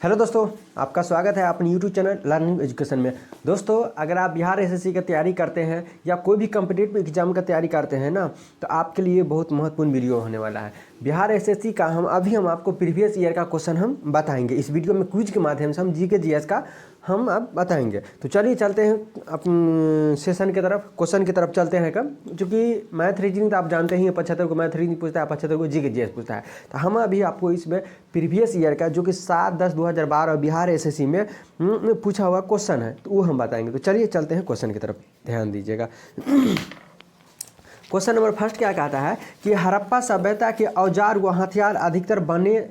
Hello दोस्तों, आपका स्वागत है अपने यूट्यूब चैनल लर्निंग एजुकेशन में। दोस्तों, अगर आप बिहार एसएससी की तैयारी करते हैं या कोई भी कॉम्पिटिटिव एग्जाम का तैयारी करते हैं ना, तो आपके लिए बहुत महत्वपूर्ण वीडियो होने वाला है। बिहार एसएससी का हम आपको प्रीवियस ईयर का क्वेश्चन हम बताएंगे। इस वीडियो में क्विज के माध्यम से हम जीके जीएस का हम अब बताएंगे। तो चलिए चलते हैं अपन सेशन की तरफ, क्वेश्चन की तरफ चलते हैं। कब चूँकि मैथ रीजनिंग तो आप जानते ही हैं, 75 को मैथ रीजनिंग पूछता है, 75 को जीके जीएस पूछता है। तो हम अभी आपको इसमें प्रीवियस ईयर का जो कि 7/10/2012 बिहार एसएससी में पूछा हुआ क्वेश्चन है, तो वो हम बताएंगे। तो चलिए चलते हैं क्वेश्चन की तरफ, ध्यान दीजिएगा। क्वेश्चन नंबर फर्स्ट क्या कहता है कि हड़प्पा सभ्यता के औजार व हथियार अधिकतर बने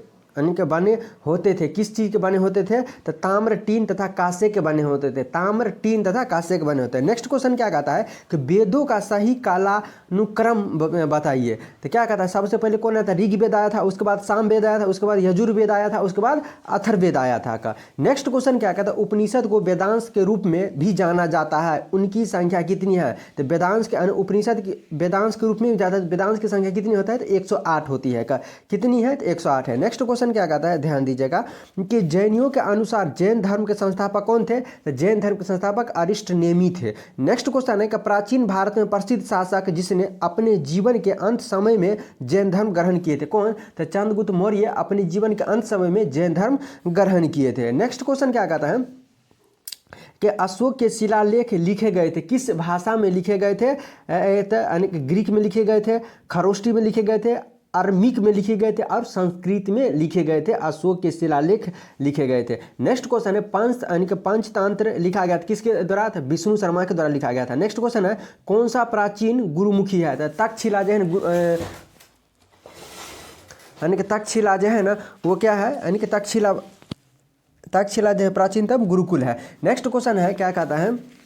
होते थे। किस चीज़ के बने होते थे? तो ताम्र, टीन तथा कांसे के बने होते थे। ताम्र, टीन तथा कांसे के बने होते हैं। नेक्स्ट क्वेश्चन क्या कहता है कि वेदों का सही कालानुक्रम बताइए। तो क्या कहता है, सबसे पहले कौन आया था? ऋग्वेद आया था, उसके बाद सामवेद आया था, उसके बाद यजुर्वेद आया था, उसके बाद अथर्ववेद आया था का। नेक्स्ट क्वेश्चन क्या कहता है, उपनिषद को वेदांश के रूप में भी जाना जाता है, उनकी संख्या कितनी है? तो वेदांश के उपनिषद की वेदांश के रूप में भी जाता है। वेदांश की संख्या कितनी होता है? तो 108 होती है का। कितनी है? तो 108 है। नेक्स्ट क्वेश्चन क्या कहता है, ध्यान दीजिएगा कि जैनियों के अनुसार जैन धर्म के संस्थापक कौन थे? तो जैन धर्म के संस्थापक अरिष्टनेमी थे। नेक्स्ट क्वेश्चन है कि प्राचीन भारत में प्रसिद्ध शासक जिसने अपने जीवन के अंत समय में जैन धर्म ग्रहण किए थे, कौन? तो चंद्रगुप्त मौर्य अपने जीवन के अंत समय में जैन धर्म ग्रहण किए थे। नेक्स्ट क्वेश्चन क्या कहता है कि अशोक के शिलालेख लिखे गए थे, किस भाषा में लिखे गए थे? ग्रीक में लिखे गए थे, खरोष्टी में लिखे गए थे, अरमिक में लिखे गए थे और संस्कृत में लिखे गए थे। अशोक के शिलालेख लिखे गए थे। नेक्स्ट क्वेश्चन है पंचतंत्र लिखा गया था किसके द्वारा? था विष्णु शर्मा के द्वारा लिखा गया था। नेक्स्ट क्वेश्चन है कौन सा प्राचीन गुरुमुखी है? तो तक्षशिला जो है तक्षशिला जो है ना, वो क्या है? यानी कि तक्षशिला जो है प्राचीनतम गुरुकुल है। नेक्स्ट क्वेश्चन है क्या कहता है,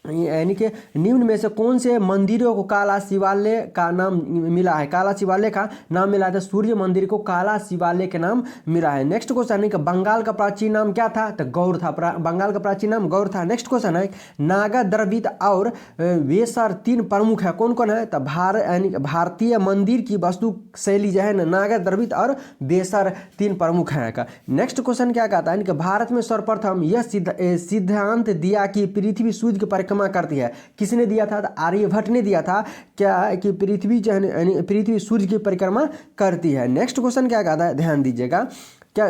यानी कि निम्न में से कौन से मंदिरों को काला शिवालय का नाम मिला है? काला शिवालय का नाम मिला है। सूर्य मंदिर को काला शिवालय के नाम मिला है। नेक्स्ट क्वेश्चन है कि बंगाल का प्राचीन नाम क्या था? तो गौड़ था। बंगाल का प्राचीन नाम गौड़ था। नेक्स्ट क्वेश्चन है नागा, द्रविड़ और वेसर तीन प्रमुख है, कौन कौन है? तो भारतीय मंदिर की वास्तु शैली जो है ना, नागा, द्रविड़ और वेसर तीन प्रमुख है का। नेक्स्ट क्वेश्चन क्या कहता है कि भारत में सर्वप्रथम यह सिद्धांत दिया कि पृथ्वी सूर्य की परिक्रमा करती है, किसने दिया था? तो आर्यभट्ट ने दिया था क्या कि पृथ्वी जो है पृथ्वी सूर्य की परिक्रमा करती है। नेक्स्ट क्वेश्चन क्या कहता है, ध्यान दीजिएगा। क्या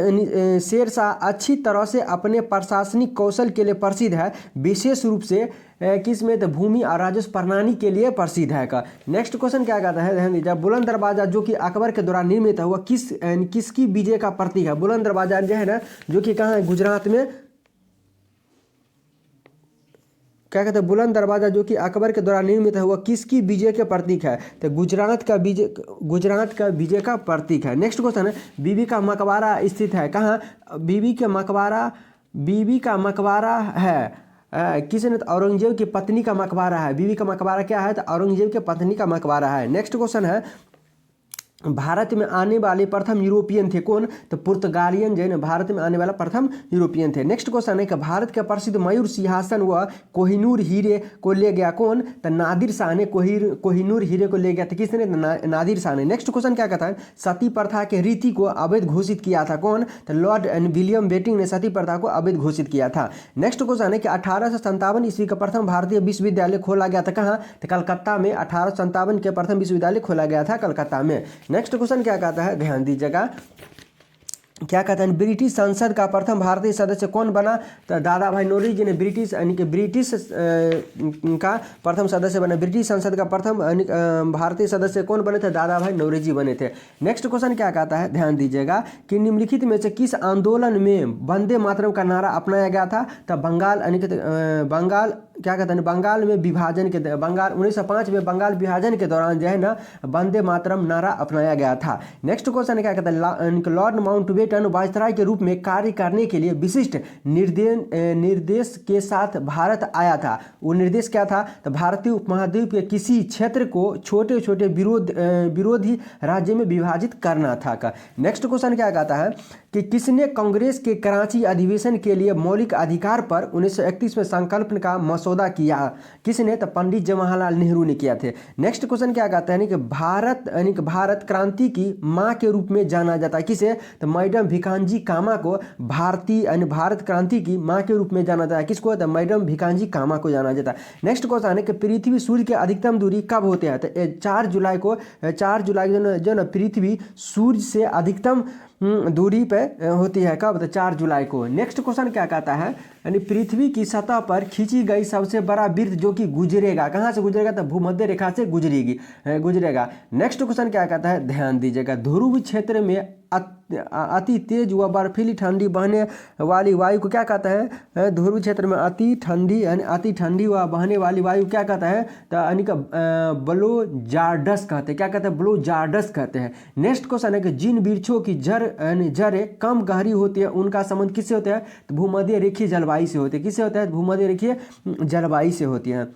शेरशाह अच्छी तरह से अपने प्रशासनिक कौशल के लिए प्रसिद्ध है, विशेष रूप से किसमें? तो भूमि और राजस्व प्रणाली के लिए प्रसिद्ध है का। नेक्स्ट क्वेश्चन क्या कहता है, ध्यान दीजिए। बुलंद दरवाजा जो कि अकबर के द्वारा निर्मित हुआ किसकी विजय का प्रतीक है? बुलंद दरवाजा जो है ना, जो कि कहाँ है? गुजरात में। क्या कहते हैं? बुलंद दरवाजा जो कि अकबर के द्वारा निर्मित है, वह किसकी विजय के प्रतीक है? तो गुजरात का विजय का प्रतीक है। नेक्स्ट क्वेश्चन है बीबी का मकबरा स्थित है कहाँ? बीबी का मकबरा है किसने? तो औरंगजेब की पत्नी का मकबरा है। बीबी का मकबरा क्या है? तो औरंगजेब की पत्नी का मकबरा है। नेक्स्ट क्वेश्चन है भारत में आने वाले प्रथम यूरोपियन थे, कौन? तो पुर्तगालियन जो है ना, भारत में आने वाला प्रथम यूरोपियन थे। नेक्स्ट क्वेश्चन है कि भारत के प्रसिद्ध मयूर सिंहासन व कोहिनूर हीरे को ले गया, कौन? तो नादिर शाह ने कोहिनूर हीरे को ले गया था, किसने? नादिर शाह ने। नेक्स्ट क्वेश्चन क्या कहता है सती प्रथा के रीति को अवैध घोषित किया था, कौन? तो लॉर्ड विलियम बेटिंग ने सती प्रथा को अवैध घोषित किया था। नेक्स्ट क्वेश्चन है कि 1857 ईस्वी का प्रथम भारतीय विश्वविद्यालय खोला गया था कहाँ? तो कलकत्ता में। 1857 के प्रथम विश्वविद्यालय खोला गया था कलकत्ता में। नेक्स्ट क्वेश्चन क्या कहता है, ध्यान दीजिएगा। क्या कहता है ब्रिटिश संसद का प्रथम भारतीय सदस्य कौन बना? तो दादा भाई नौरोजी जी ने ब्रिटिश का प्रथम सदस्य बने। ब्रिटिश संसद का प्रथम भारतीय सदस्य कौन बने थे? दादा भाई नौरोजी बने थे। नेक्स्ट क्वेश्चन क्या कहता है, ध्यान दीजिएगा कि निम्नलिखित में से किस आंदोलन में वंदे मातरम का नारा अपनाया गया था? तो बंगाल क्या कहते हैं बंगाल में विभाजन के 1905 में बंगाल विभाजन के दौरान जो है ना, वंदे मातरम नारा अपनाया गया था। नेक्स्ट क्वेश्चन क्या कहता है लॉर्ड माउंटबेटन वायसराय के रूप में कार्य करने के लिए विशिष्ट निर्देश के साथ भारत आया था। वो निर्देश क्या था? तो भारतीय उपमहाद्वीप के किसी क्षेत्र को छोटे छोटे विरोधी राज्य में विभाजित करना था का। नेक्स्ट क्वेश्चन क्या कहता है कि किसने कांग्रेस के कराची अधिवेशन के लिए मौलिक अधिकार पर 1931 में संकल्प का मसौदा किया। किसने? तो पंडित जवाहरलाल नेहरू ने किया थे। नेक्स्ट क्वेश्चन क्या कहता है कि भारत क्रांति की माँ के रूप में जाना जाता है। किसे? तो मैडम भिकाजी कामा को भारत क्रांति की माँ के रूप में जाना जाता है। किसको? तो मैडम भिकाजी कामा को जाना जाता है। नेक्स्ट क्वेश्चन है कि पृथ्वी सूर्य की अधिकतम दूरी कब होते हैं? तो 4 जुलाई जो ना पृथ्वी सूर्य से अधिकतम दूरी पे होती है। कब? तो 4 जुलाई को। नेक्स्ट क्वेश्चन क्या कहता है? यानी पृथ्वी की सतह पर खींची गई सबसे बड़ा वृत्त जो कि गुजरेगा, कहाँ से गुजरेगा? तो भूमध्य रेखा से गुजरेगा। नेक्स्ट क्वेश्चन क्या कहता है? ध्यान दीजिएगा। ध्रुव क्षेत्र में अति तेज व बर्फीली ठंडी बहने वाली वायु को क्या कहता है? ध्रुव क्षेत्र में अति ठंडी व बहने वाली वायु क्या कहता है? तो यानी कि ब्लोजार्डस कहते हैं। क्या कहते हैं? ब्लोजार्डस कहते हैं। नेक्स्ट क्वेश्चन है कि जिन वृक्षों की जड़ें कम गहरी होती है उनका संबंध किससे होता है? तो भूमध्य रेखीय जलवायु से होती है। किससे होता है? भूमध्य रेखीय जलवायु से होती है।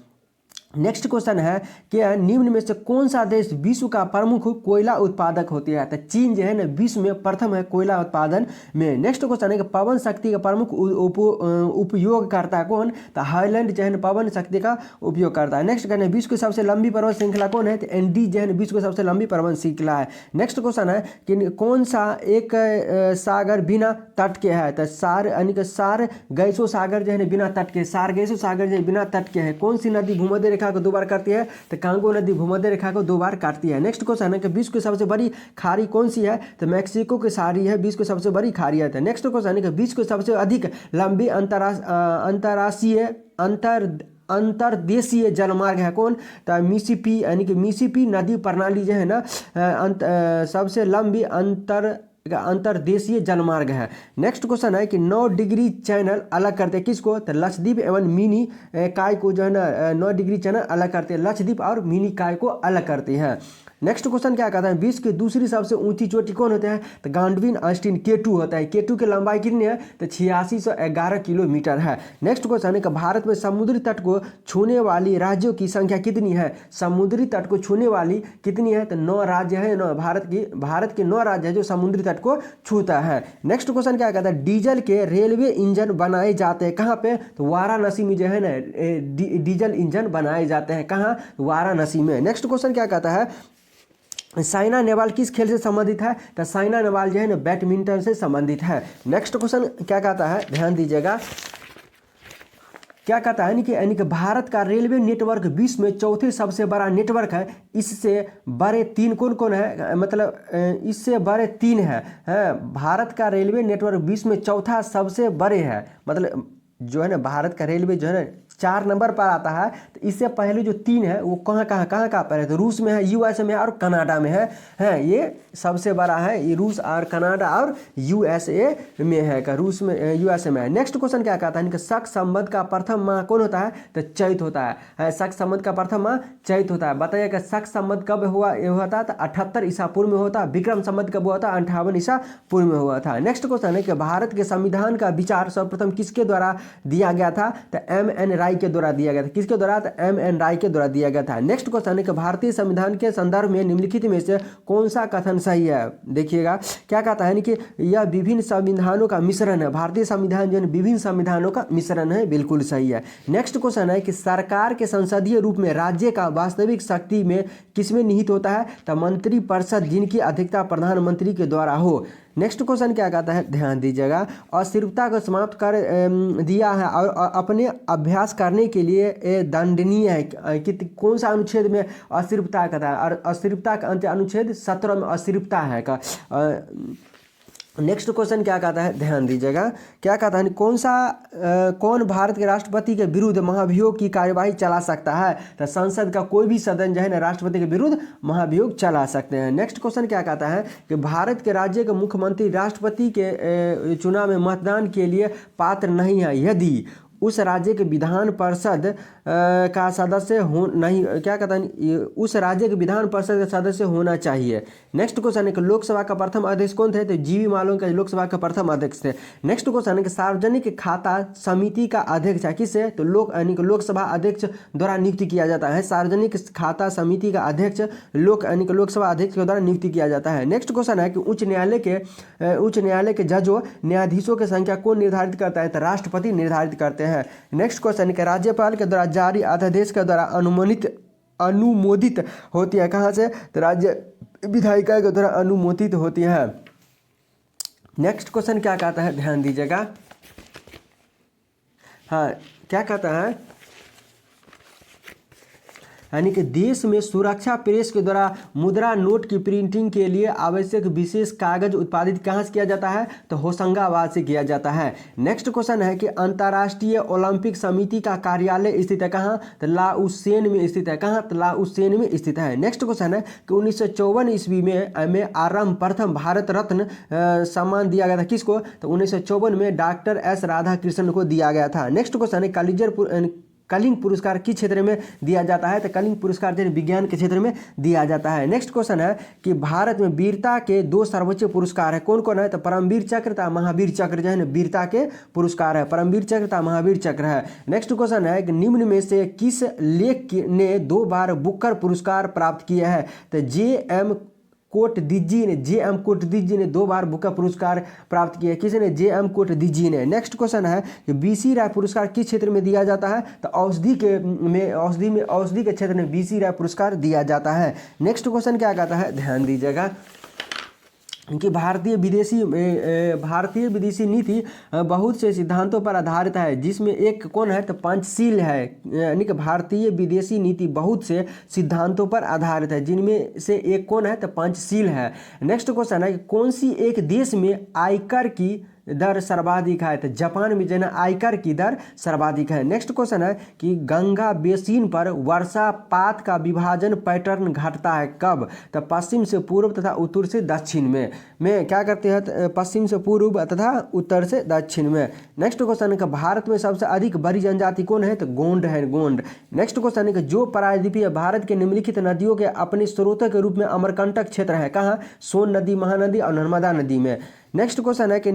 नेक्स्ट क्वेश्चन है कि निम्न में से कौन सा देश विश्व का प्रमुख कोयला उत्पादक होती है? तो चीन जो है ना विश्व में प्रथम है कोयला उत्पादन में। नेक्स्ट क्वेश्चन है कि पवन शक्ति का प्रमुख उपयोगकर्ता कौन? तो हाईलैंड जो है ना पवन शक्ति का उपयोग करता है। नेक्स्ट कहना है विश्व की सबसे लंबी पर्वत श्रृंखला कौन है? तो एंडीज जो है ना विश्व की सबसे लंबी पर्वत श्रृंखला है। नेक्स्ट क्वेश्चन है कि कौन सा एक सागर बिना तट के है? तो सारगैसो सागर जो है ना बिना तट के, सारगैसो सागर जो है बिना तट के है। कौन सी नदी भूमध्य रेखा को 2 बार काटती है? तो कांगो नदी भूमध्य रेखा को 2 बार काटती है। नेक्स्ट क्वेश्चन है कि विश्व की सबसे बड़ी खाड़ी कौन सी है? तो मैक्सिको की खाड़ी है विश्व की सबसे बड़ी खाड़ी है। नेक्स्ट क्वेश्चन है कि विश्व की सबसे अधिक लंबी अंतर्देशीय जलमार्ग है कौन? तो मिसिसिपी यानी कि मिसिसिपी नदी प्रणाली जो है ना सबसे लंबी अंतर्देशीय जलमार्ग है। नेक्स्ट क्वेश्चन है कि 9 डिग्री चैनल अलग करते हैं किसको? तो लक्षद्वीप एवं मिनी काय को जो है ना 9 डिग्री चैनल अलग करते हैं। लक्षद्वीप और मिनी काय को अलग करते हैं। नेक्स्ट क्वेश्चन क्या कहता है? विश्व की दूसरी सबसे ऊंची चोटी कौन होता है? तो गांडविन ऑस्टिन K2 होता है। K2 की लंबाई कितनी है? तो 8611 किलोमीटर है। नेक्स्ट क्वेश्चन है कि भारत में समुद्री तट को छूने वाली राज्यों की संख्या कितनी है? समुद्री तट को छूने वाली कितनी है? तो 9 राज्य है। भारत के 9 राज्य है जो समुद्री तट को छूता है। नेक्स्ट क्वेश्चन क्या कहता है? डीजल के रेलवे इंजन बनाए जाते हैं कहाँ पे? तो वाराणसी में जो है ना डीजल इंजन बनाए जाते हैं। कहाँ? वाराणसी में। नेक्स्ट क्वेश्चन क्या कहता है? साइना नेहवाल किस खेल से संबंधित है? तो साइना नेहवाल जो है ना बैडमिंटन से संबंधित है। नेक्स्ट क्वेश्चन क्या कहता है? ध्यान दीजिएगा। क्या कहता है यानी कि भारत का रेलवे नेटवर्क विश्व में चौथे सबसे बड़ा नेटवर्क है। इससे बड़े 3 कौन है? मतलब इससे बड़े 3 है। भारत का रेलवे नेटवर्क विश्व में चौथा सबसे बड़े है। मतलब जो है ना भारत का रेलवे जो है ना 4 नंबर पर आता है। तो इससे पहले जो 3 है वो कहाँ पर है? तो रूस में है, यूएसए में है और कनाडा में है। ये सबसे बड़ा है। ये रूस और कनाडा और यूएसए में है। रूस में यूएसए में है। नेक्स्ट क्वेश्चन क्या कहता है? शक संवत का प्रथम माह कौन होता है? तो चैत होता है। शक संवत का प्रथम माह चैत होता है। बताइए कि शक संवत कब हुआ था? तो 78 ईसा पूर्व में हुआ था। विक्रम संवत कब हुआ था? 58 ईसा पूर्व में हुआ था। नेक्स्ट क्वेश्चन है कि भारत के संविधान का विचार सर्वप्रथम किसके द्वारा दिया गया था? तो M.N. राय के द्वारा दिया गया था। किसके द्वारा? तो M.N. राय के द्वारा दिया गया था। नेक्स्ट क्वेश्चन है कि भारतीय संविधान के संदर्भ में निम्नलिखित में से कौन सा कथन सही है? देखिएगा क्या कहता है कि यह विभिन्न संविधानों का मिश्रण है। भारतीय संविधान जो है विभिन्न संविधानों का मिश्रण है। बिल्कुल सही है। नेक्स्ट क्वेश्चन है कि सरकार के संसदीय रूप में राज्य का वास्तविक शक्ति में किसमें निहित होता है? तो मंत्रिपरिषद जिनकी अध्यक्षता प्रधानमंत्री के द्वारा हो। नेक्स्ट क्वेश्चन क्या कहता है? ध्यान दीजिएगा। अस्थिरता को समाप्त कर दिया है और अपने अभ्यास करने के लिए दंडनीय है कि कौन सा अनुच्छेद में अस्थिरता कहता है? और अस्थिरता का अंत अनुच्छेद 17 में अस्थिरता है का। नेक्स्ट क्वेश्चन क्या कहता है? ध्यान दीजिएगा। क्या कहता है? कौन भारत के राष्ट्रपति के विरुद्ध महाभियोग की कार्यवाही चला सकता है? तो संसद का कोई भी सदन जो है ना राष्ट्रपति के विरुद्ध महाभियोग चला सकते हैं। नेक्स्ट क्वेश्चन क्या कहता है कि भारत के राज्य के मुख्यमंत्री राष्ट्रपति के चुनाव में मतदान के लिए पात्र नहीं है यदि उस राज्य के विधान परिषद का सदस्य हो नहीं। क्या कहता है? उस राज्य के विधान परिषद का सदस्य होना चाहिए। नेक्स्ट क्वेश्चन है कि लोकसभा का प्रथम अध्यक्ष कौन थे? तो जीवी मालों के लोकसभा का प्रथम अध्यक्ष थे। नेक्स्ट क्वेश्चन है कि सार्वजनिक खाता समिति का अध्यक्ष है किससे? तो लोकसभा अध्यक्ष द्वारा नियुक्ति किया जाता है। सार्वजनिक खाता समिति का अध्यक्ष लोकसभा अध्यक्ष के द्वारा नियुक्ति किया जाता है। नेक्स्ट क्वेश्चन है कि उच्च न्यायालय के जजों न्यायाधीशों की संख्या कौन निर्धारित करता है? तो राष्ट्रपति निर्धारित करते हैं। हैं। नेक्स्ट क्वेश्चन है कि राज्यपाल के द्वारा जारी अध्यादेश के द्वारा अनुमोदित होती है कहाँ से? तो राज्य विधायिका के द्वारा अनुमोदित होती है। नेक्स्ट क्वेश्चन क्या कहता है, ध्यान दीजिएगा। हाँ, क्या कहता है, यानी कि देश में सुरक्षा प्रेस के द्वारा मुद्रा नोट की प्रिंटिंग के लिए आवश्यक विशेष कागज उत्पादित कहाँ से किया जाता है? तो होशंगाबाद से किया जाता है। नेक्स्ट क्वेश्चन है कि अंतर्राष्ट्रीय ओलंपिक समिति का कार्यालय स्थित है कहाँ? तो लाओसेन में स्थित है। कहाँ? तो लाओसेन में स्थित है। नेक्स्ट क्वेश्चन है कि 1954 ईस्वी में आरंभ प्रथम भारत रत्न सम्मान दिया गया था किसको? तो 1954 में डॉक्टर एस राधाकृष्णन को दिया गया था। नेक्स्ट क्वेश्चन है कलिंग पुरस्कार किस क्षेत्र में दिया जाता है? तो कलिंग पुरस्कार जो विज्ञान के क्षेत्र में दिया जाता है। नेक्स्ट क्वेश्चन है कि भारत में वीरता के 2 सर्वोच्च पुरस्कार है, कौन कौन है? तो परमवीर चक्र तथा महावीर चक्र जो है ना वीरता के पुरस्कार है, परमवीर चक्र तथा महावीर चक्र है। नेक्स्ट क्वेश्चन है कि निम्न में से किस लेख ने 2 बार बुकर पुरस्कार प्राप्त किया है? तो जे.एम. कोटदिजी ने 2 बार बुकर पुरस्कार प्राप्त किया। किसने? जे.एम. कोटदिजी ने। नेक्स्ट क्वेश्चन है कि बीसी राय पुरस्कार किस क्षेत्र में दिया जाता है? तो औषधि के क्षेत्र में बीसी राय पुरस्कार दिया जाता है। नेक्स्ट क्वेश्चन क्या कहता है, ध्यान दीजिएगा कि भारतीय विदेशी नीति बहुत से सिद्धांतों पर आधारित है, जिसमें एक कौन है? तो पंचशील है। यानी कि भारतीय विदेशी नीति बहुत से सिद्धांतों पर आधारित है, जिनमें से एक कौन है? तो पंचशील है। नेक्स्ट क्वेश्चन है कि कौन सी एक देश में आयकर की दर सर्वाधिक है? तो जापान में जो है आयकर की दर सर्वाधिक है। नेक्स्ट क्वेश्चन है कि गंगा बेसिन पर वर्षापात का विभाजन पैटर्न घटता है कब? तो पश्चिम से पूर्व तथा उत्तर से दक्षिण में क्या करते हैं? पश्चिम से पूर्व तथा उत्तर से दक्षिण में। नेक्स्ट क्वेश्चन है कि भारत में सबसे अधिक बड़ी जनजाति कौन है? तो गोंड है, गोंड। नेक्स्ट क्वेश्चन है कि जो प्रायद्वीपीय भारत के निम्नलिखित नदियों के अपने स्रोतों के रूप में अमरकंटक क्षेत्र है, कहाँ? सोन नदी, महानदी और नर्मदा नदी में। नेक्स्ट क्वेश्चन है कि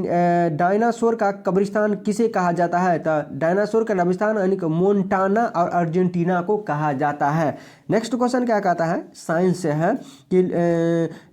डायनासोर का कब्रिस्तान किसे कहा जाता है? तो डायनासोर का कब्रिस्तान यानी कि मोन्टाना और अर्जेंटीना को कहा जाता है। नेक्स्ट क्वेश्चन क्या कहता है, साइंस से है कि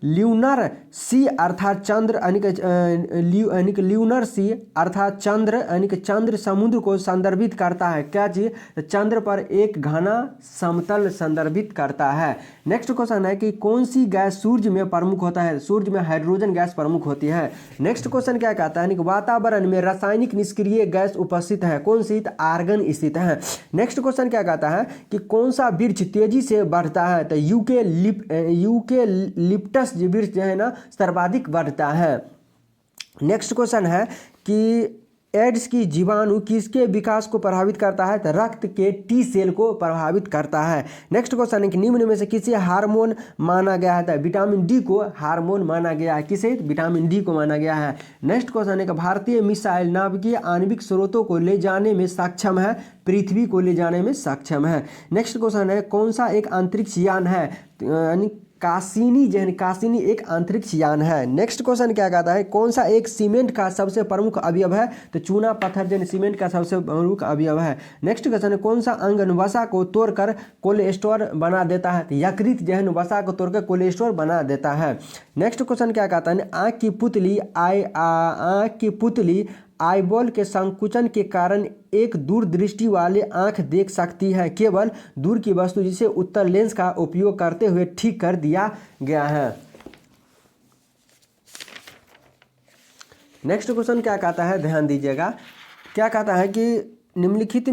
ल्यूनर सी अर्थात चंद्र यानी कि ल्यूनर सी अर्थात चंद्र यानी कि चंद्र समुद्र को संदर्भित करता है। क्या चीज? तो चंद्र पर एक घना समतल संदर्भित करता है। नेक्स्ट क्वेश्चन है कि कौन सी गैस सूर्य में प्रमुख होता है? सूर्य में हाइड्रोजन गैस प्रमुख होती है। नेक्स्ट क्वेश्चन क्या कहता है कि वातावरण में रासायनिक निष्क्रिय गैस उपस्थित है, कौन सी? आर्गन स्थित है। नेक्स्ट क्वेश्चन क्या कहता है कि कौन सा वृक्ष तेजी से बढ़ता है? तो यूकेलिप्टस वृक्ष जो है ना सर्वाधिक बढ़ता है। नेक्स्ट क्वेश्चन है कि एड्स की जीवाणु किसके विकास को प्रभावित करता है? तो रक्त के टी सेल को प्रभावित करता है। नेक्स्ट क्वेश्चन है कि निम्न में से किसे हार्मोन माना गया है? तो विटामिन डी को हार्मोन माना गया है। किसे? विटामिन डी को माना गया है। नेक्स्ट क्वेश्चन है कि भारतीय मिसाइल नाभिकीय आणविक स्रोतों को ले जाने में सक्षम है, पृथ्वी को ले जाने में सक्षम है। नेक्स्ट क्वेश्चन है कौन सा एक अंतरिक्ष यान है? यानी कासिनी एक अंतरिक्ष यान है। नेक्स्ट क्वेश्चन क्या कहता है कौन सा एक सीमेंट का सबसे प्रमुख अवयव है? तो चूना पत्थर जो सीमेंट का सबसे प्रमुख अवयव है। नेक्स्ट क्वेश्चन है कौन सा अंग वसा को तोड़कर कोलेस्ट्रॉल बना देता है? तो यकृत जो है वसा को तोड़कर कोलेस्ट्रॉल बना देता है। नेक्स्ट क्वेश्चन क्या कहता है आँख की पुतली आईबॉल के संकुचन के कारण एक दूरदृष्टि वाले आंख देख सकती है, केवल दूर की वस्तु जिसे उत्तर लेंस का उपयोग करते हुए ठीक कर दिया गया है। नेक्स्ट क्वेश्चन क्या कहता है, ध्यान दीजिएगा। क्या कहता है कि निम्नलिखित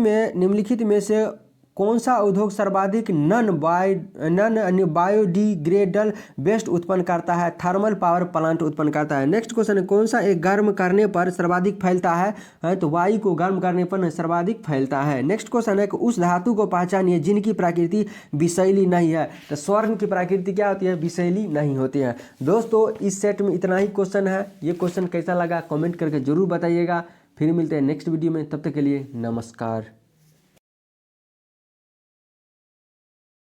में से कौन सा उद्योग सर्वाधिक नन बायोडिग्रेडेबल वेस्ट उत्पन्न करता है? थर्मल पावर प्लांट उत्पन्न करता है। नेक्स्ट क्वेश्चन है कौन सा एक गर्म करने पर सर्वाधिक फैलता है? तो वायु को गर्म करने पर सर्वाधिक फैलता है। नेक्स्ट क्वेश्चन है कि उस धातु को पहचानिए जिनकी प्रकृति विषैली नहीं है। तो स्वर्ण की प्रकृति क्या होती है? विषैली नहीं होती है। दोस्तों इस सेट में इतना ही क्वेश्चन है। ये क्वेश्चन कैसा लगा कमेंट करके जरूर बताइएगा। फिर मिलते हैं नेक्स्ट वीडियो में, तब तक के लिए नमस्कार।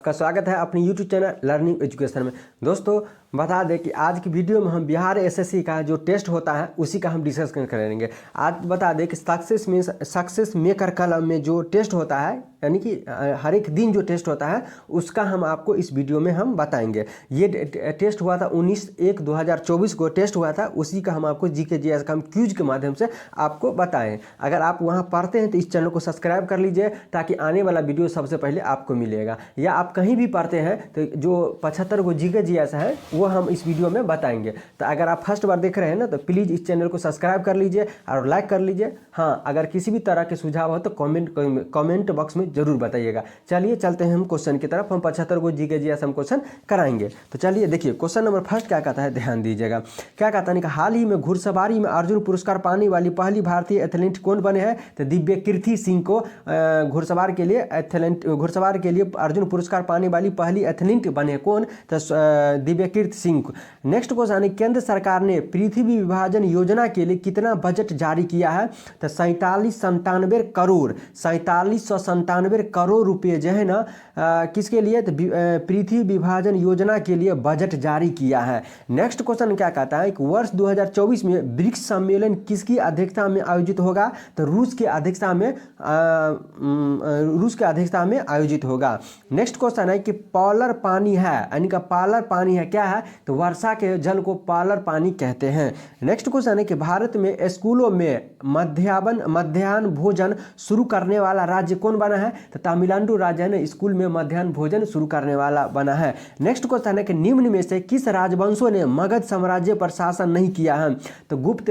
का स्वागत है अपने YouTube चैनल लर्निंग एजुकेशन में। दोस्तों बता दें कि आज की वीडियो में हम बिहार एसएससी का जो टेस्ट होता है उसी का हम डिस्कस करेंगे। आज बता दें कि सक्सेस मेकर कलम में जो टेस्ट होता है, यानी कि हर एक दिन जो टेस्ट होता है उसका हम आपको इस वीडियो में हम बताएंगे। ये टेस्ट हुआ था 19/1/2024 को टेस्ट हुआ था, उसी का हम आपको जीके जीएस का हम क्यूज के माध्यम से आपको बताएं। अगर आप वहाँ पढ़ते हैं तो इस चैनल को सब्सक्राइब कर लीजिए ताकि आने वाला वीडियो सबसे पहले आपको मिलेगा। या आप कहीं भी पढ़ते हैं तो जो 75 को जीके जीएस है वो हम इस वीडियो में बताएंगे। तो अगर आप फर्स्ट बार देख रहे हैं ना तो प्लीज़ इस चैनल को सब्सक्राइब कर लीजिए और लाइक कर लीजिए। हाँ, अगर किसी भी तरह के सुझाव हो तो कमेंट बॉक्स में जरूर बताइएगा। चलिए चलते हैं हम क्वेश्चन की तरफ। हम 75 को जीके जीएस हम क्वेश्चन कराएंगे। तो चलिए देखिए क्वेश्चन नंबर फर्स्ट क्या कहता है, ध्यान दीजिएगा। क्या कहता है कि हाल ही में घुड़सवारी में अर्जुन पुरस्कार पाने वाली पहली भारतीय एथलीट कौन बने हैं? तो दिव्यकीर्ति सिंह को घुड़सवार के लिए अर्जुन पुरस्कार पाने वाली पहली एथलीट बने कौन? तो दिव्यकीर्ति सिंह। नेक्स्ट क्वेश्चन है, केंद्र सरकार ने पृथ्वी विभाजन योजना के लिए कितना बजट जारी किया है? तो 4797 करोड़ रुपये जो है ना किसके लिए? तो पृथ्वी विभाजन योजना के लिए बजट जारी किया है। नेक्स्ट क्वेश्चन क्या कहता है कि वर्ष 2024 में ब्रिक्स सम्मेलन किसकी अध्यक्षता में आयोजित होगा? तो रूस के अध्यक्षता में आयोजित होगा। नेक्स्ट क्वेश्चन है कि पॉलर पानी है, यानी कि पॉलर पानी है क्या है? तो वर्षा के जल को पॉलर पानी कहते हैं। नेक्स्ट क्वेश्चन है कि भारत में स्कूलों में मध्याह्न भोजन शुरू करने वाला राज्य कौन बना है? तो तमिलनाडु राज्य ने स्कूल में मध्याह्न भोजन शुरू करने वाला बना है। नेक्स्ट क्वेश्चन है कि निम्न में से किस राजवंशों ने मगध साम्राज्य पर शासन नहीं किया है? तो गुप्त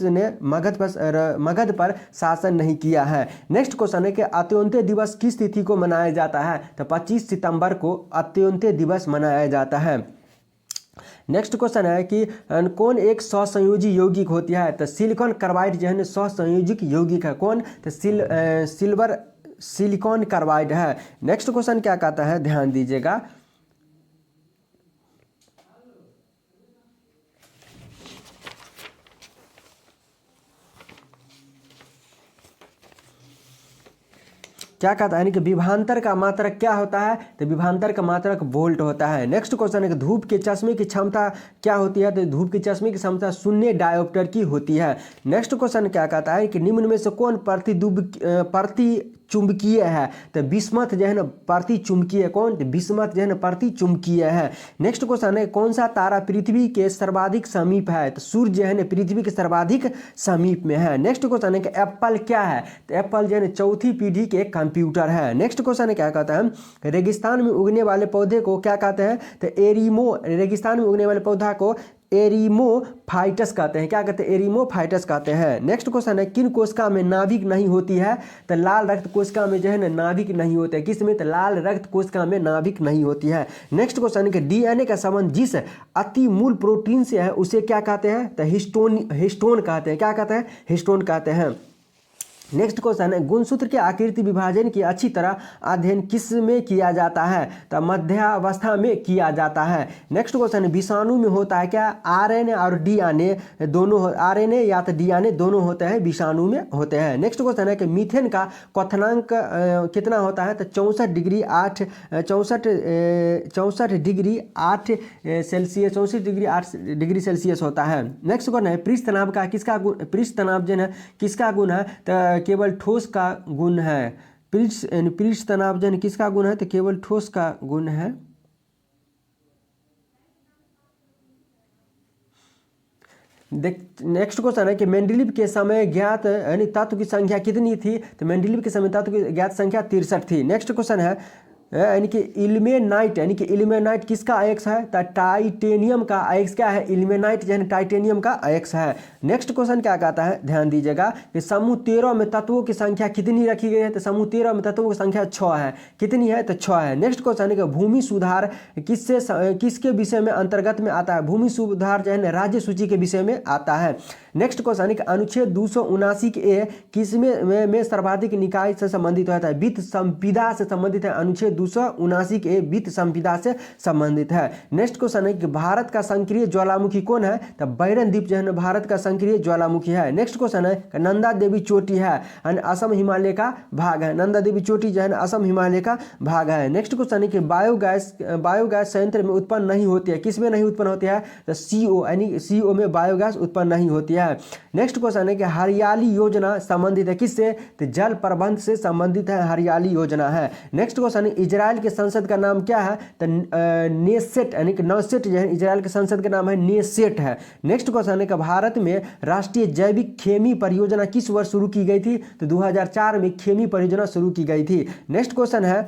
ने मगध पर शासन नहीं किया है। नेक्स्ट क्वेश्चन है कि अत्योन्त्य दिवस किस तिथि को मनाया जाता है? तो 25 सितंबर को अत्योन्त्य दिवस मनाया जाता है। नेक्स्ट क्वेश्चन है कि कौन एक सहसंयोजी यौगिक होती है? तो सिलिकॉन कार्बाइड जो है सहसंयोजिक यौगिक है। कौन? तो सिलिकॉन कार्बाइड है। नेक्स्ट क्वेश्चन क्या कहता है, ध्यान दीजिएगा। क्या कहता है कि विभवांतर का मात्रक क्या होता है? तो विभवांतर का मात्रक वोल्ट होता है। नेक्स्ट क्वेश्चन है कि धूप के चश्मे की क्षमता क्या होती है? तो धूप के चश्मे की क्षमता 0 डायोप्टर की होती है। नेक्स्ट क्वेश्चन क्या कहता है कि निम्न में से कौन प्रति चुंबकीय है? तो बिस्मथ जो है ना प्रति चुंबकीय। कौन? तो बिस्मथ जो है ना प्रति चुंबकीय है। नेक्स्ट क्वेश्चन है कौन सा तारा पृथ्वी के सर्वाधिक समीप है? तो सूर्य जो है ना पृथ्वी के सर्वाधिक समीप में है। नेक्स्ट क्वेश्चन है कि एप्पल क्या है? तो एप्पल जो है ना चौथी पीढ़ी के कंप्यूटर है। नेक्स्ट क्वेश्चन है क्या कहता है, रेगिस्तान में उगने वाले पौधे को क्या कहते हैं? तो रेगिस्तान में उगने वाले पौधा को एरिमोफाइटस कहते हैं। क्या कहते हैं? एरिमोफाइटस कहते हैं। नेक्स्ट क्वेश्चन है किन कोशिका में नाभिक नहीं होती है? तो लाल रक्त कोशिका में जो है ना नाभिक नहीं होते हैं। किस में? तो लाल रक्त कोशिका में नाभिक नहीं होती है। नेक्स्ट क्वेश्चन है कि डीएनए का संबंध जिस अति मूल प्रोटीन से है उसे क्या कहते हैं? तो हिस्टोन कहते हैं। क्या कहते हैं? हिस्टोन कहते हैं। नेक्स्ट क्वेश्चन है गुणसूत्र के आकृति विभाजन की अच्छी तरह अध्ययन किस में किया जाता है? तो मध्यावस्था में किया जाता है। नेक्स्ट क्वेश्चन है विषाणु में होता है क्या? आरएनए और डीएनए दोनों, आरएनए या तो डीएनए दोनों होते हैं, विषाणु में होते हैं। नेक्स्ट क्वेश्चन है कि मीथेन का क्वथनांक कितना होता है? तो 64 डिग्री 8 डिग्री सेल्सियस होता है। नेक्स्ट क्वेश्चन है पृष्ठ तनाव का किसका गुण? पृष्ठ तनाव जो है किसका गुण है? तो केवल ठोस का गुण है। पृष्ठ तनाव जन किसका गुण है? तो केवल ठोस का गुण है। नेक्स्ट क्वेश्चन है कि मेंडलीव के समय ज्ञात यानी तत्व की संख्या कितनी थी? तो मेंडलीव के समय तत्व की ज्ञात संख्या 63 थी। नेक्स्ट क्वेश्चन है यानी कि इल्मेनाइट किसका अयस्क है? तो टाइटेनियम का अयस्क क्या है? इल्मेनाइट जो है टाइटेनियम का अयस्क है। नेक्स्ट क्वेश्चन क्या कहता है, ध्यान दीजिएगा कि समूह 13 में तत्वों की संख्या कितनी रखी गई है? तो समूह 13 में तत्वों की संख्या 6 है। कितनी है? तो 6 है। नेक्स्ट क्वेश्चन है कि भूमि सुधार किसके विषय में अंतर्गत में आता है? भूमि सुधार जो है राज्य सूची के विषय में आता है। नेक्स्ट क्वेश्चन है कि अनुच्छेद 279 ए किस में सर्वाधिक निकाय से संबंधित होता है? वित्त संविदा से संबंधित है अनुच्छेद 1979 के वित्त संविदा से संबंधित है। नेक्स्ट क्वेश्चन है कि भारत का संक्रिय ज्वालामुखी कौन है? तो बैरन द्वीप जो है भारत का संक्रिय ज्वालामुखी है। नेक्स्ट क्वेश्चन है कि नंदा देवी चोटी है असम हिमालय का भाग है। नंदा देवी चोटी जो है असम हिमालय का भाग है। नेक्स्ट क्वेश्चन है कि बायोगैस संयंत्र में उत्पन्न नहीं होती है, किसमें नहीं उत्पन्न होती है? तो CO यानी CO में बायोगैस उत्पन्न नहीं होती है। नेक्स्ट क्वेश्चन है कि हरियाली योजना संबंधित है किससे? तो जल प्रबंध से संबंधित है हरियाली योजना है। नेक्स्ट क्वेश्चन है इजराइल के संसद का नाम क्या है? तो नेसेट यानी कि नौसेट जो है इजराइल के संसद का नाम है नेसेट है। नेक्स्ट क्वेश्चन है कि भारत में राष्ट्रीय जैविक खेमी परियोजना किस वर्ष शुरू की गई थी? तो 2004 में खेमी परियोजना शुरू की गई थी। नेक्स्ट क्वेश्चन है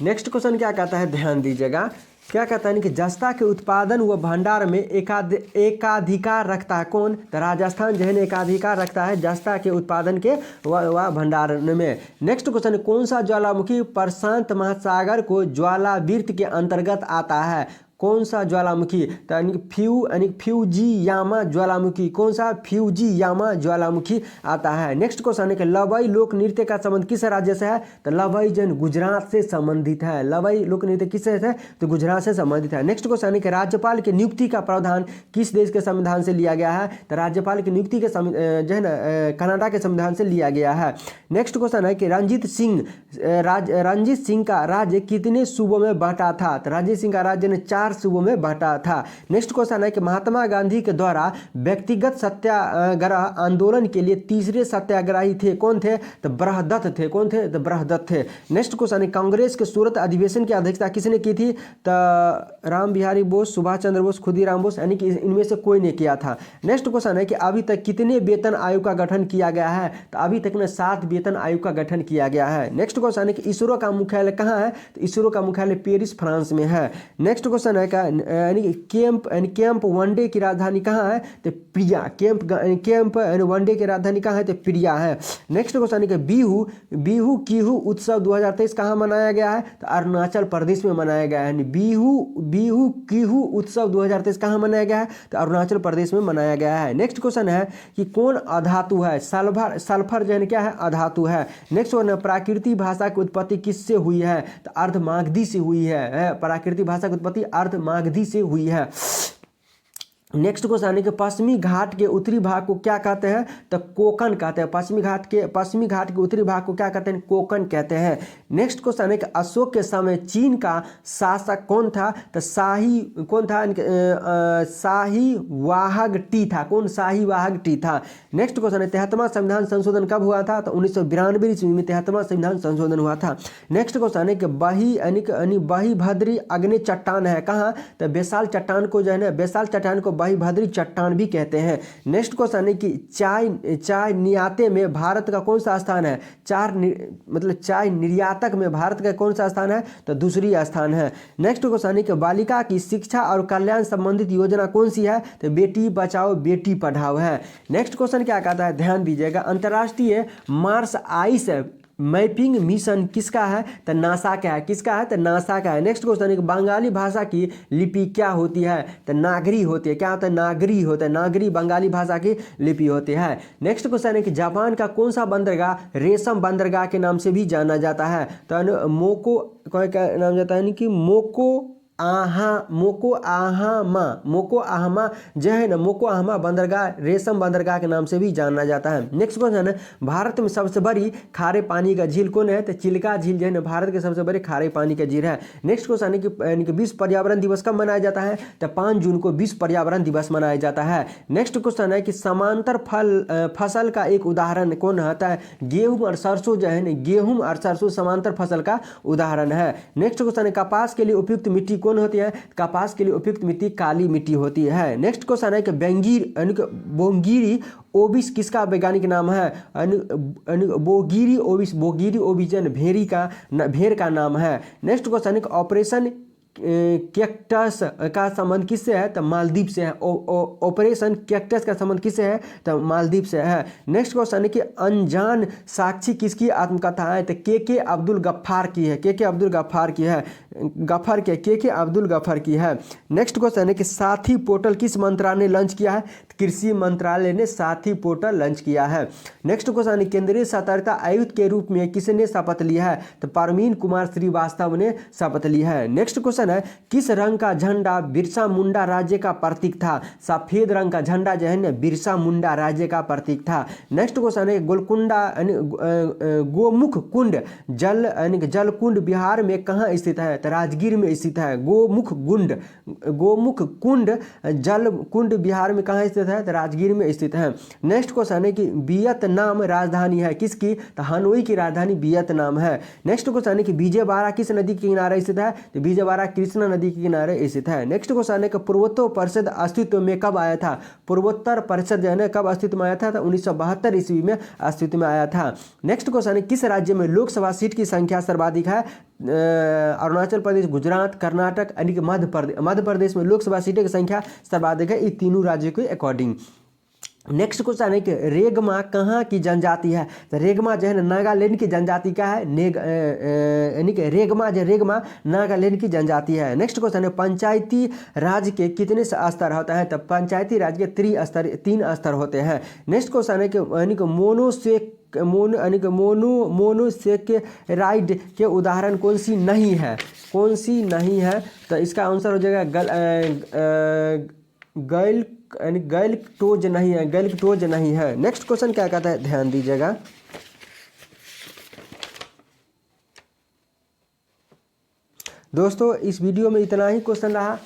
नेक्स्ट क्वेश्चन क्या कहता है, ध्यान दीजिएगा। क्या कहता है कि जस्ता के उत्पादन व भंडार में एकाधिकार रखता है कौन? तो राजस्थान जो है एकाधिकार रखता है जस्ता के उत्पादन के व भंडारण में। नेक्स्ट क्वेश्चन, कौन सा ज्वालामुखी प्रशांत महासागर को ज्वालावृत्त के अंतर्गत आता है? कौन सा ज्वालामुखी? तो फ्यूजियामा ज्वालामुखी। कौन सा? फ्यूजियामा ज्वालामुखी आता है। नेक्स्ट क्वेश्चन है कि लवई लोक नृत्य का संबंध किस राज्य से है? तो लवई जन गुजरात से संबंधित है। लवई लोक नृत्य किससे है? तो गुजरात से संबंधित है। नेक्स्ट क्वेश्चन है कि राज्यपाल की नियुक्ति का प्रावधान किस देश के संविधान से लिया गया है? तो राज्यपाल की नियुक्ति के जो है ना कनाडा के संविधान से लिया गया है। नेक्स्ट क्वेश्चन है कि रंजीत सिंह का राज्य कितने सूबों में बांटा था? तो रंजीत सिंह का राज्य ने 4 सूबों में बांटा था। नेक्स्ट क्वेश्चन है कि महात्मा गांधी के द्वारा व्यक्तिगत सत्याग्रह आंदोलन के लिए तीसरे सत्याग्रही थे कौन थे? तो बृहदत्त थे। कौन थे? तो बृहदत्त थे। नेक्स्ट क्वेश्चन है कांग्रेस के सूरत अधिवेशन की अध्यक्षता किसने की थी? तो राम बिहारी बोस, सुभाष चंद्र बोस, खुदीराम बोस, यानी कि इनमें से कोई ने किया था। नेक्स्ट क्वेश्चन है कि अभी तक कितने वेतन आयोग का गठन किया गया है? तो अभी तक में 7 वेतन आयोग का गठन किया गया है। नेक्स्ट क्वेश्चन है कि इसरो का मुख्यालय कहाँ है? तो इसरो का मुख्यालय पेरिस फ्रांस में है। नेक्स्ट क्वेश्चन है कैंप वनडे की राजधानी कहाँ है? तो प्रिया। कैंप वनडे की राजधानी कहाँ है? तो प्रिया है। नेक्स्ट क्वेश्चन है कि बिहू कीहू उत्सव 2023 कहाँ मनाया गया है? तो अरुणाचल प्रदेश में मनाया गया है। बिहू कीहू उत्सव 2023 कहाँ मनाया गया है? तो अरुणाचल प्रदेश में मनाया गया है। नेक्स्ट क्वेश्चन है कि कौन अधातु है? सल्फर जो है क्या है? अधातु है। नेक्स्ट क्वेश्चन, प्राकृतिक भाषा की उत्पत्ति किससे हुई है? तो अर्धमागधी से हुई है। प्राकृतिक भाषा की उत्पत्ति अर्धमागधी से हुई है। नेक्स्ट क्वेश्चन है कि पश्चिमी घाट के उत्तरी भाग को क्या कहते हैं? तो कोकन कहते हैं। पश्चिमी घाट के उत्तरी भाग को क्या कहते हैं? कोकन कहते हैं। नेक्स्ट क्वेश्चन है कि अशोक के समय चीन का शासक कौन था? तो शाही वाहग टी था। कौन? शाही वाहग टी था। नेक्स्ट क्वेश्चन है 73वां संविधान संशोधन कब हुआ था? तो 1992 ईस्वी में 73वां संविधान संशोधन हुआ था। नेक्स्ट क्वेश्चन है कि बहीभद्री अग्नि चट्टान है कहाँ? तो बेसाल चट्टान को जो है ना बेसाल चट्टान को बहीभद्री चट्टान भी कहते हैं। नेक्स्ट क्वेश्चन है कि चाय निर्यात में भारत का कौन सा स्थान है? चाय निर्यातक में भारत का कौन सा स्थान है? तो दूसरी स्थान है। नेक्स्ट क्वेश्चन है कि बालिका की शिक्षा और कल्याण संबंधित योजना कौन सी है? तो बेटी बचाओ बेटी पढ़ाओ है। नेक्स्ट क्वेश्चन क्या कहता है, ध्यान दीजिएगा। अंतर्राष्ट्रीय मार्स आइस मैपिंग मिशन किसका है? तो नासा का है। किसका है? तो नासा का है। नेक्स्ट क्वेश्चन है कि बंगाली भाषा की लिपि क्या होती है? तो नागरी होती है। क्या होता है? नागरी होता है। नागरी बंगाली भाषा की लिपि होती है। नेक्स्ट क्वेश्चन है कि जापान का कौन सा बंदरगाह रेशम बंदरगाह के नाम से भी जाना जाता है? तो मोको क्या नाम जाता है कि मोको आहामा जो है ना मोको आहामा बंदरगाह रेशम बंदरगाह के नाम से भी जाना जाता है। नेक्स्ट क्वेश्चन है भारत में सबसे बड़ी खारे पानी का झील कौन है? तो चिल्का झील जो है ना भारत के सबसे बड़े खारे पानी का झील है। नेक्स्ट क्वेश्चन है कि विश्व पर्यावरण दिवस कब मनाया जाता है? तो 5 जून को विश्व पर्यावरण दिवस मनाया जाता है। नेक्स्ट क्वेश्चन है कि समांतर फसल का एक उदाहरण कौन होता है? गेहूं और सरसों जो है ना गेहूं और सरसों समांतर फसल का उदाहरण है। नेक्स्ट क्वेश्चन है कपास के लिए उपयुक्त मिट्टी कौन होती है? कपास के लिए उपयुक्त मिट्टी काली मिट्टी होती है। नेक्स्ट क्वेश्चन है कि बोंगिरी ओबिस किसका वैज्ञानिक नाम है? बोगिरी ओबिस भेड़ का नाम है। नेक्स्ट क्वेश्चन है कि ऑपरेशन कैक्टस का संबंध किससे है? तो मालदीव से है। ऑपरेशन कैक्टस का संबंध किससे है? तो मालदीव से है। नेक्स्ट क्वेश्चन है कि अनजान साक्षी किसकी आत्मकथा है? तो के अब्दुल गफ्फार की है। के अब्दुल गफ्फार की है। गफर के अब्दुल गफर की है। नेक्स्ट क्वेश्चन है कि साथी पोर्टल किस मंत्रालय ने लॉन्च किया है? कृषि मंत्रालय ने साथी पोर्टल लॉन्च किया है। नेक्स्ट क्वेश्चन है केंद्रीय सतर्कता आयुक्त के रूप में किसने शपथ लिया है? तो परवीन कुमार श्रीवास्तव ने शपथ ली है। नेक्स्ट क्वेश्चन है किस रंग का झंडा बिरसा मुंडा राज्य का प्रतीक था? सफेद रंग का झंडा जो है ना बिरसा मुंडा राज्य का प्रतीक था। नेक्स्ट क्वेश्चन है गोलकुंडा गोमुख कुंड जल कुंड बिहार में कहाँ स्थित है? तो राजगीर में स्थित है। गोमुख कुंड जल कुंड बिहार में कहाँ स्थित है? तो राजगीर में स्थित है। नेक्स्ट क्वेश्चन है कि वियतनाम राजधानी है किसकी? तो हनोई की राजधानी वियतनाम है। नेक्स्ट क्वेश्चन है कि विजयवाड़ा किस नदी के किनारे स्थित है? तो विजयवाड़ा कृष्णा नदी के किनारे स्थित है। नेक्स्ट क्वेश्चन है कि पूर्वोत्तर परिषद अस्तित्व में कब आया था? पूर्वोत्तर परिषद जो है ना कब अस्तित्व में आया था? तो 1972 ईस्वी में अस्तित्व में आया था। नेक्स्ट क्वेश्चन है किस राज्य में लोकसभा सीट की संख्या सर्वाधिक है? अरुणाचल प्रदेश, गुजरात, कर्नाटक यानी कि मध्य प्रदेश में लोकसभा सीटों की संख्या सर्वाधिक है, ये तीनों राज्यों के अकॉर्डिंग। नेक्स्ट क्वेश्चन है कि रेगमा कहाँ की जनजाति है? तो रेगमा जो है ना नागालैंड की जनजाति का है। यानी कि रेगमा नागालैंड की जनजाति है। नेक्स्ट क्वेश्चन है पंचायती राज के कितने स्तर होते हैं? तो पंचायती राज के 3 स्तर होते हैं। नेक्स्ट क्वेश्चन है कि यानी कि मोनोसेकेराइड के उदाहरण कौन सी नहीं है? तो इसका आंसर हो जाएगा गैलक्टोज नहीं है। नेक्स्ट क्वेश्चन क्या कहता है, ध्यान दीजिएगा। दोस्तों इस वीडियो में इतना ही क्वेश्चन रहा।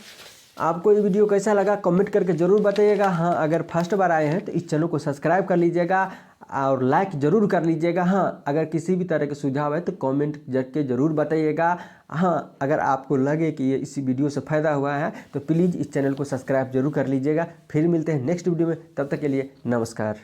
आपको ये वीडियो कैसा लगा कमेंट करके ज़रूर बताइएगा। हाँ, अगर फर्स्ट बार आए हैं तो इस चैनल को सब्सक्राइब कर लीजिएगा और लाइक ज़रूर कर लीजिएगा। हाँ, अगर किसी भी तरह के सुझाव है तो कमेंट करके ज़रूर बताइएगा। हाँ, अगर आपको लगे कि ये इसी वीडियो से फ़ायदा हुआ है तो प्लीज़ इस चैनल को सब्सक्राइब जरूर कर लीजिएगा। फिर मिलते हैं नेक्स्ट वीडियो में, तब तक के लिए नमस्कार।